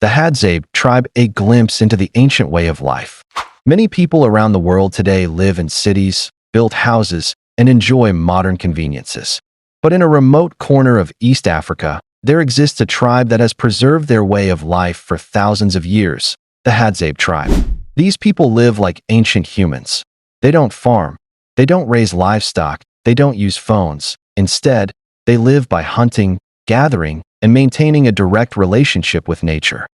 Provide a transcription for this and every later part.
The Hadzabe tribe, a glimpse into the ancient way of life. Many people around the world today live in cities, build houses, and enjoy modern conveniences. But in a remote corner of East Africa, there exists a tribe that has preserved their way of life for thousands of years, the Hadzabe tribe. These people live like ancient humans. They don't farm. They don't raise livestock. They don't use phones. Instead, they live by hunting, gathering, and maintaining a direct relationship with nature.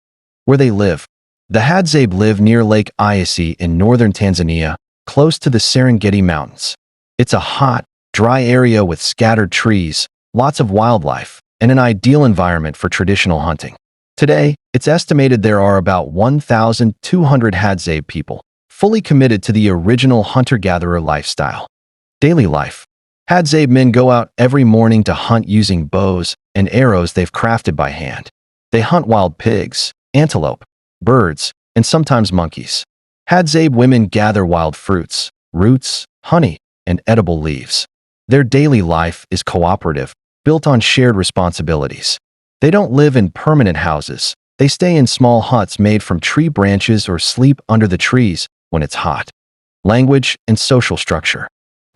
Where they live. The Hadzabe live near Lake Eyasi in northern Tanzania, close to the Serengeti Mountains. It's a hot, dry area with scattered trees, lots of wildlife, and an ideal environment for traditional hunting. Today, it's estimated there are about 1,200 Hadzabe people, fully committed to the original hunter-gatherer lifestyle. Daily life. Hadzabe men go out every morning to hunt using bows and arrows they've crafted by hand. They hunt wild pigs, antelope, birds, and sometimes monkeys. Hadzabe women gather wild fruits, roots, honey, and edible leaves. Their daily life is cooperative, built on shared responsibilities. They don't live in permanent houses. They stay in small huts made from tree branches or sleep under the trees when it's hot. Language and social structure.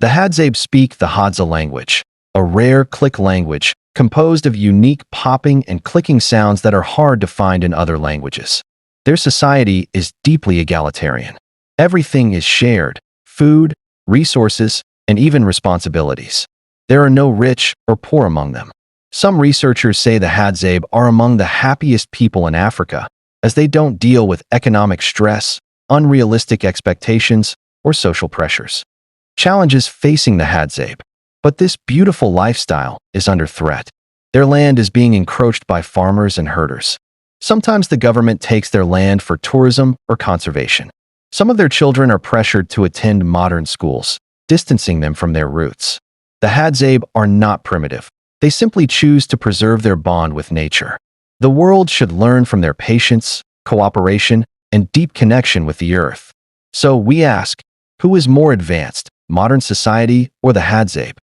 The Hadzabe speak the Hadza language, a rare click language composed of unique popping and clicking sounds that are hard to find in other languages. Their society is deeply egalitarian. Everything is shared: food, resources, and even responsibilities. There are no rich or poor among them. Some researchers say the Hadzabe are among the happiest people in Africa, as they don't deal with economic stress, unrealistic expectations, or social pressures. Challenges facing the Hadzabe. But this beautiful lifestyle is under threat. Their land is being encroached by farmers and herders. Sometimes the government takes their land for tourism or conservation. Some of their children are pressured to attend modern schools, distancing them from their roots. The Hadzabe are not primitive. They simply choose to preserve their bond with nature. The world should learn from their patience, cooperation, and deep connection with the earth. So we ask, who is more advanced, modern society or the Hadzabe?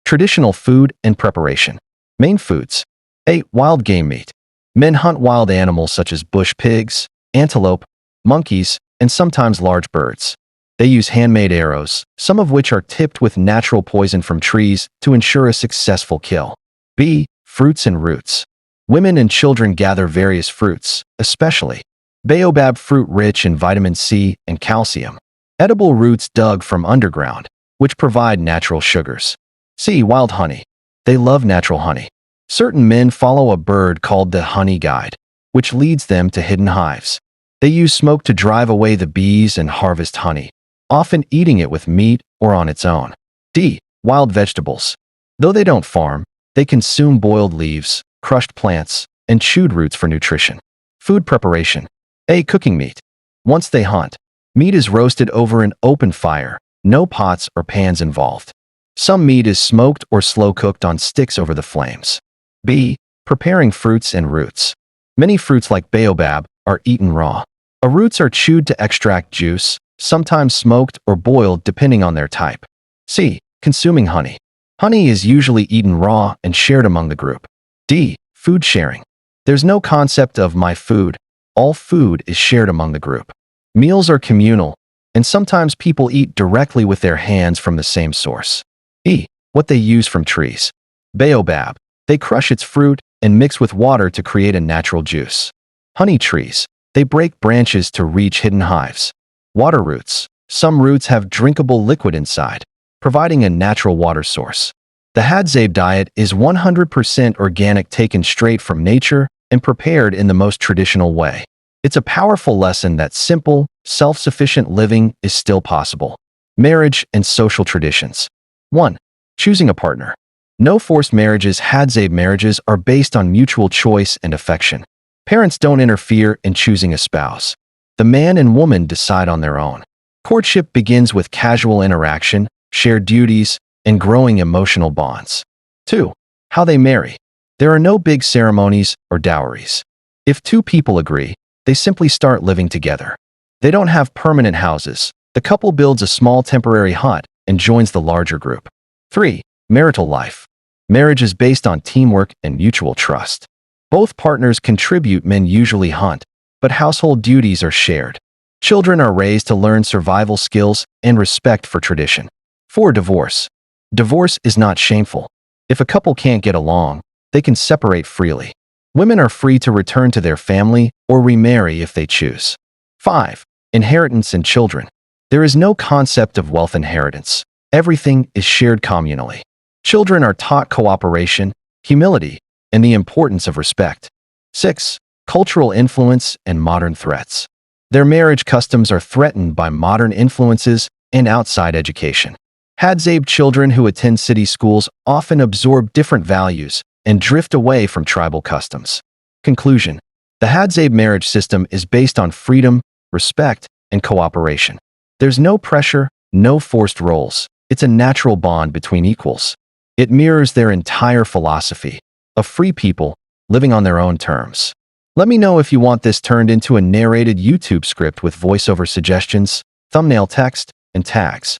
Traditional food and preparation. Main foods. A. Wild game meat. Men hunt wild animals such as bush pigs, antelope, monkeys, and sometimes large birds. They use handmade arrows, some of which are tipped with natural poison from trees to ensure a successful kill. B. Fruits and roots. Women and children gather various fruits, especially baobab fruit rich in vitamin C and calcium. Edible roots dug from underground, which provide natural sugars. C. Wild honey. They love natural honey. Certain men follow a bird called the honey guide, which leads them to hidden hives. They use smoke to drive away the bees and harvest honey, often eating it with meat or on its own. D. Wild vegetables. Though they don't farm, they consume boiled leaves, crushed plants, and chewed roots for nutrition. Food preparation. A. Cooking meat. Once they hunt, meat is roasted over an open fire, no pots or pans involved. Some meat is smoked or slow-cooked on sticks over the flames. B. Preparing fruits and roots. Many fruits like baobab are eaten raw. The roots are chewed to extract juice, sometimes smoked or boiled depending on their type. C. Consuming honey. Honey is usually eaten raw and shared among the group. D. Food sharing. There's no concept of my food. All food is shared among the group. Meals are communal, and sometimes people eat directly with their hands from the same source. E. What they use from trees. Baobab. They crush its fruit and mix with water to create a natural juice. Honey trees. They break branches to reach hidden hives. Water roots. Some roots have drinkable liquid inside, providing a natural water source. The Hadzabe diet is 100% organic, taken straight from nature and prepared in the most traditional way. It's a powerful lesson that simple, self-sufficient living is still possible. Marriage and social traditions. 1. Choosing a partner. No forced marriages. Hadzabe marriages are based on mutual choice and affection. Parents don't interfere in choosing a spouse. The man and woman decide on their own. Courtship begins with casual interaction, shared duties, and growing emotional bonds. 2. How they marry. There are no big ceremonies or dowries. If two people agree, they simply start living together. They don't have permanent houses. The couple builds a small temporary hut and joins the larger group. 3. Marital life. Marriage is based on teamwork and mutual trust. Both partners contribute. Men usually hunt, but household duties are shared. Children are raised to learn survival skills and respect for tradition. 4. Divorce. Divorce is not shameful. If a couple can't get along, they can separate freely. Women are free to return to their family or remarry if they choose. 5. Inheritance and children. There is no concept of wealth inheritance. Everything is shared communally. Children are taught cooperation, humility, and the importance of respect. 6. Cultural influence and modern threats. Their marriage customs are threatened by modern influences and outside education. Hadzabe children who attend city schools often absorb different values and drift away from tribal customs. Conclusion. The Hadzabe marriage system is based on freedom, respect, and cooperation. There's no pressure, no forced roles. It's a natural bond between equals. It mirrors their entire philosophy, a free people living on their own terms. Let me know if you want this turned into a narrated YouTube script with voiceover suggestions, thumbnail text, and tags.